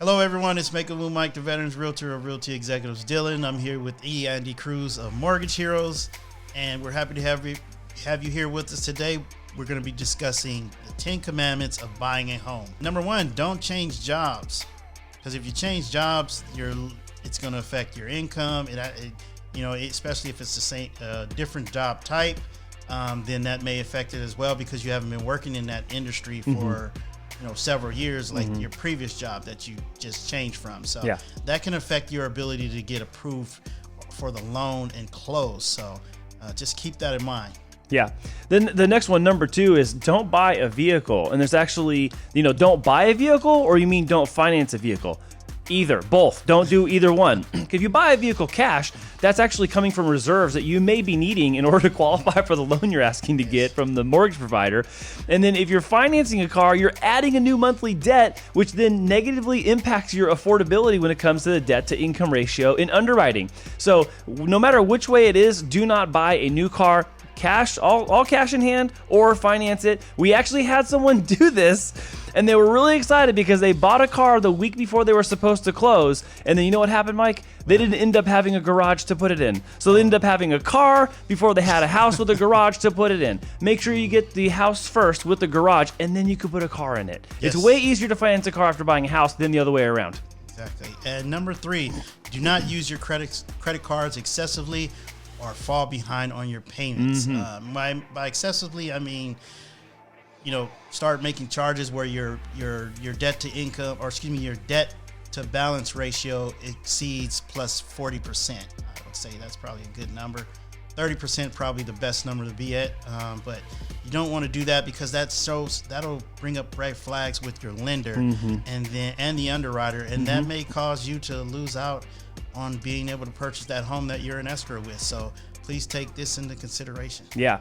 Hello, everyone. It's Make a Move Mike, the Veterans Realtor of Realty Executives Dylan. I'm here with Andy Cruz of Mortgage Heroes, and we're happy to have you here with us today. We're going to be discussing the 10 commandments of buying a home. Number one, don't change jobs, because if you change jobs, it's going to affect your income. Especially if it's the same different job type, then that may affect it as well, because you haven't been working in that industry for several years, like your previous job that you just changed from. So that can affect your ability to get approved for the loan and close. So just keep that in mind. Yeah. Then the next one, number 2, is don't buy a vehicle. And there's actually, don't buy a vehicle, or you mean don't finance a vehicle? Either, both. Don't do either one. If you buy a vehicle cash, that's actually coming from reserves that you may be needing in order to qualify for the loan you're asking to get from the mortgage provider. And then if you're financing a car, you're adding a new monthly debt, which then negatively impacts your affordability when it comes to the debt to income ratio in underwriting. So no matter which way it is, do not buy a new car cash, all cash in hand, or finance it. We actually had someone do this, and they were really excited because they bought a car the week before they were supposed to close. And then you know what happened, Mike? They didn't end up having a garage to put it in. So they ended up having a car before they had a house with a garage to put it in. Make sure you get the house first with the garage, and then you can put a car in it. Yes. It's way easier to finance a car after buying a house than the other way around. Exactly. And number 3, do not use your credit cards excessively or fall behind on your payments. By excessively, I mean, start making charges where your debt to income, your debt to balance ratio exceeds plus 40%. I would say that's probably a good number. 30% probably the best number to be at, but you don't want to do that, because that'll bring up red flags with your lender and the underwriter, and that may cause you to lose out on being able to purchase that home that you're in escrow with. So please take this into consideration. Yeah.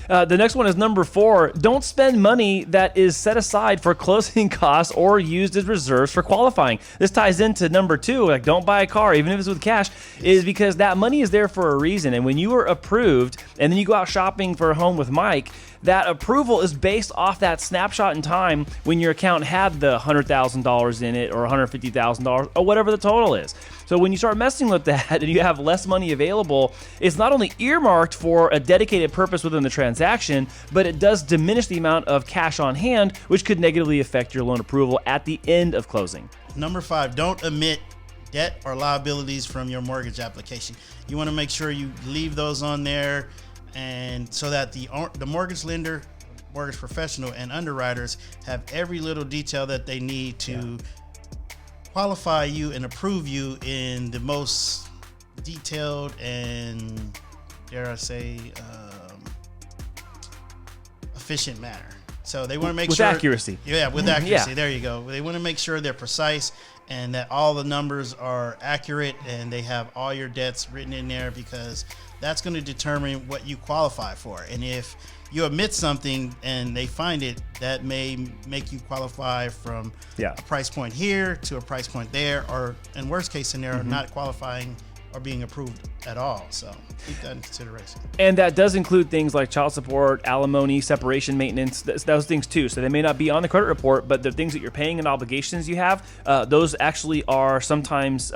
The next one is number 4. Don't spend money that is set aside for closing costs or used as reserves for qualifying. This ties into number 2, like don't buy a car, even if it's with cash, is because that money is there for a reason. And when you are approved and then you go out shopping for a home with Mike, that approval is based off that snapshot in time when your account had the $100,000 in it, or $150,000, or whatever the total is. So when you start messing with that and you have less money available, it's not only earmarked for a dedicated purpose within the transaction, but it does diminish the amount of cash on hand, which could negatively affect your loan approval at the end of closing. Number 5, don't omit debt or liabilities from your mortgage application. You want to make sure you leave those on there, and so that the mortgage lender, mortgage professional, and underwriters have every little detail that they need to qualify you and approve you in the most detailed and, dare I say, efficient manner. So they want to make with sure accuracy. Yeah, with accuracy. There you go. They want to make sure they're precise and that all the numbers are accurate and they have all your debts written in there, because that's going to determine what you qualify for. And if you omit something and they find it, that may make you qualify from a price point here to a price point there, or in worst case scenario, not qualifying or being approved at all. So keep that in consideration. And that does include things like child support, alimony, separation maintenance, those things too. So they may not be on the credit report, but the things that you're paying and obligations you have, those actually are sometimes,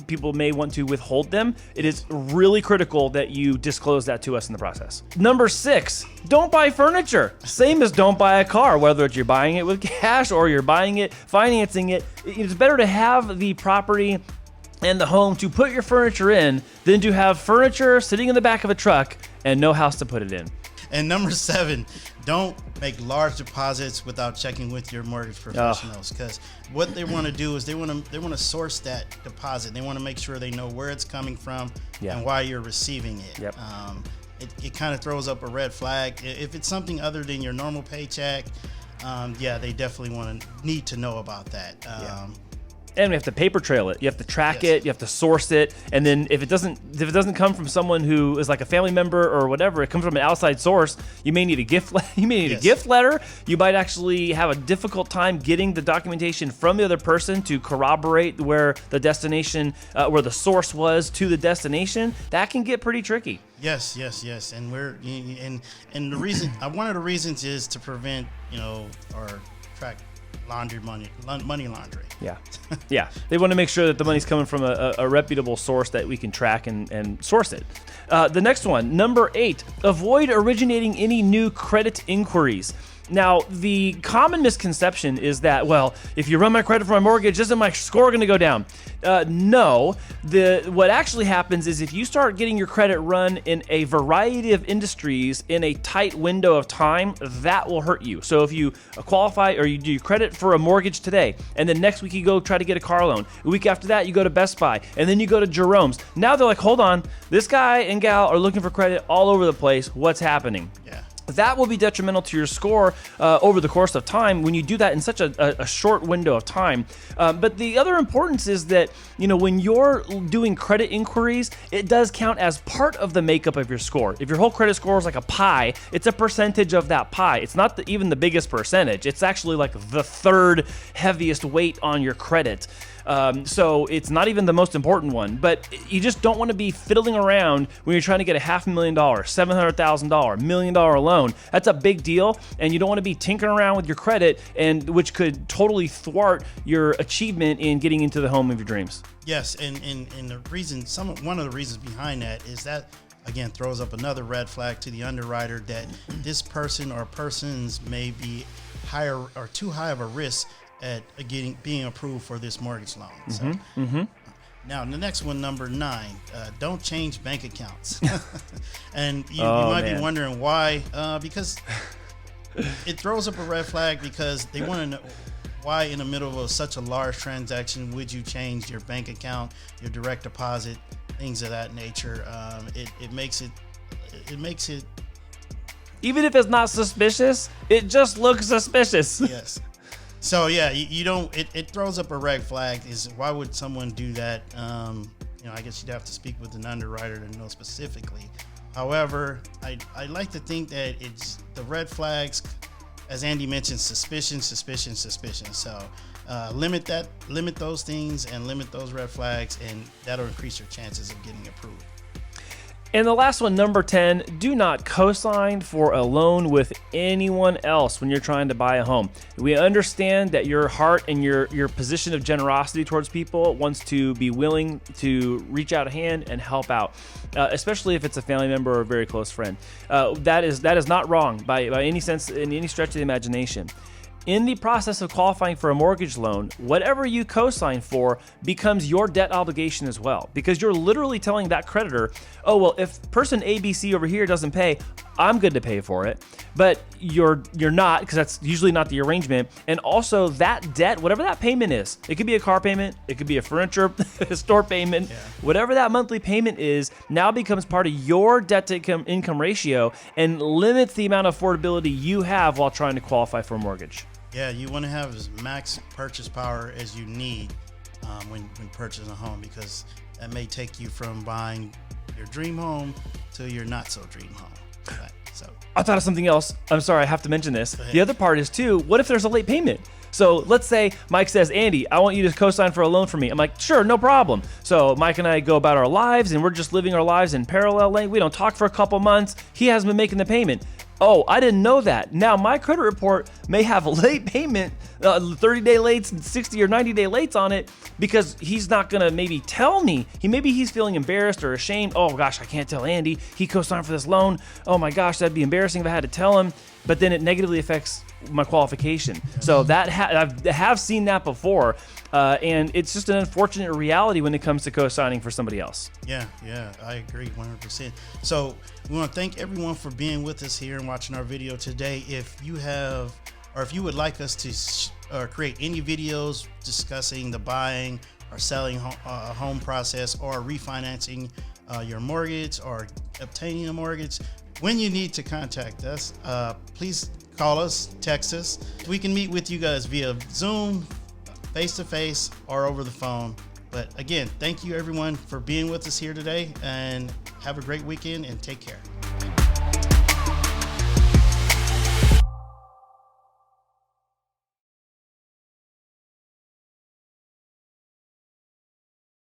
people may want to withhold them. It is really critical that you disclose that to us in the process. Number 6, don't buy furniture. Same as don't buy a car, whether you're buying it with cash or you're buying it, financing it. It's better to have the property and the home to put your furniture in than to have furniture sitting in the back of a truck and no house to put it in. And number 7, don't make large deposits without checking with your mortgage professionals, because what they want to do is they want to source that deposit. They want to make sure they know where it's coming from and why you're receiving it. Yep. It kind of throws up a red flag. If it's something other than your normal paycheck, they definitely need to know about that. And we have to paper trail it. You have to track it. You have to source it. And then if it doesn't come from someone who is like a family member or whatever, it comes from an outside source, you may need a gift. You may need a gift letter. You might actually have a difficult time getting the documentation from the other person to corroborate where the destination, where the source was to the destination. That can get pretty tricky. Yes. And the reason, one of the reasons is to prevent, or track money laundering. Yeah. Yeah. They want to make sure that the money's coming from a reputable source that we can track and source it. The next one, number 8, avoid originating any new credit inquiries. Now, the common misconception is that, well, if you run my credit for my mortgage, isn't my score going to go down? No. What actually happens is if you start getting your credit run in a variety of industries in a tight window of time, that will hurt you. So if you qualify or you do credit for a mortgage today, and then next week you go try to get a car loan, a week after that you go to Best Buy, and then you go to Jerome's. Now they're like, hold on, this guy and gal are looking for credit all over the place. What's happening? Yeah. That will be detrimental to your score over the course of time when you do that in such a short window of time. But the other importance is that, when you're doing credit inquiries, it does count as part of the makeup of your score. If your whole credit score is like a pie, it's a percentage of that pie. It's not even the biggest percentage. It's actually like the third heaviest weight on your credit. So it's not even the most important one, but you just don't want to be fiddling around when you're trying to get a $500,000, $700,000, $1 million loan. That's a big deal, and you don't want to be tinkering around with your credit, and which could totally thwart your achievement in getting into the home of your dreams. Yes, and the reason, one of the reasons behind that is that, again, throws up another red flag to the underwriter that this person or persons may be higher or too high of a risk at being approved for this mortgage loan. So, now the next one, number 9, don't change bank accounts. And you might be wondering why, because it throws up a red flag because they want to know why in the middle of such a large transaction would you change your bank account, your direct deposit, things of that nature. It makes it even if it's not suspicious, it just looks suspicious. Yes. So yeah, you don't. It throws up a red flag. Is why would someone do that? I guess you'd have to speak with an underwriter to know specifically. However, I like to think that it's the red flags, as Andy mentioned, suspicion. So limit those things and limit those red flags, and that'll increase your chances of getting approved. And the last one, number 10, do not co-sign for a loan with anyone else when you're trying to buy a home. We understand that your heart and your position of generosity towards people wants to be willing to reach out a hand and help out, especially if it's a family member or a very close friend. That is not wrong by any sense, in any stretch of the imagination. In the process of qualifying for a mortgage loan, whatever you co-sign for becomes your debt obligation as well, because you're literally telling that creditor, oh, well, if person ABC over here doesn't pay, I'm good to pay for it. But you're not, because that's usually not the arrangement. And also that debt, whatever that payment is, it could be a car payment, it could be a furniture store payment, whatever that monthly payment is, now becomes part of your debt to income ratio and limits the amount of affordability you have while trying to qualify for a mortgage. Yeah, you want to have as max purchase power as you need when purchasing a home, because that may take you from buying your dream home to your not so dream home. Right, so I thought of something else. I'm sorry, I have to mention this. The other part is too, what if there's a late payment? So let's say Mike says, Andy, I want you to co-sign for a loan for me. I'm like, sure, no problem. So Mike and I go about our lives, and we're just living our lives in parallel lane. We don't talk for a couple months. He hasn't been making the payment. Oh, I didn't know that. Now my credit report may have a late payment, 30-day lates, 60 or 90-day lates on it, because he's not gonna maybe tell me. Maybe he's feeling embarrassed or ashamed. Oh gosh, I can't tell Andy. He co-signed for this loan. Oh my gosh, that'd be embarrassing if I had to tell him. But then it negatively affects my qualification. So that I have seen that before, and it's just an unfortunate reality when it comes to co-signing for somebody else. Yeah, I agree 100%. So we want to thank everyone for being with us here and watching our video today. If you have, or if you would like us to create any videos discussing the buying or selling a home process, or refinancing your mortgage, or obtaining a mortgage, when you need to contact us, please call us, text us. We can meet with you guys via Zoom, face-to-face, or over the phone. But again, thank you everyone for being with us here today, and have a great weekend and take care.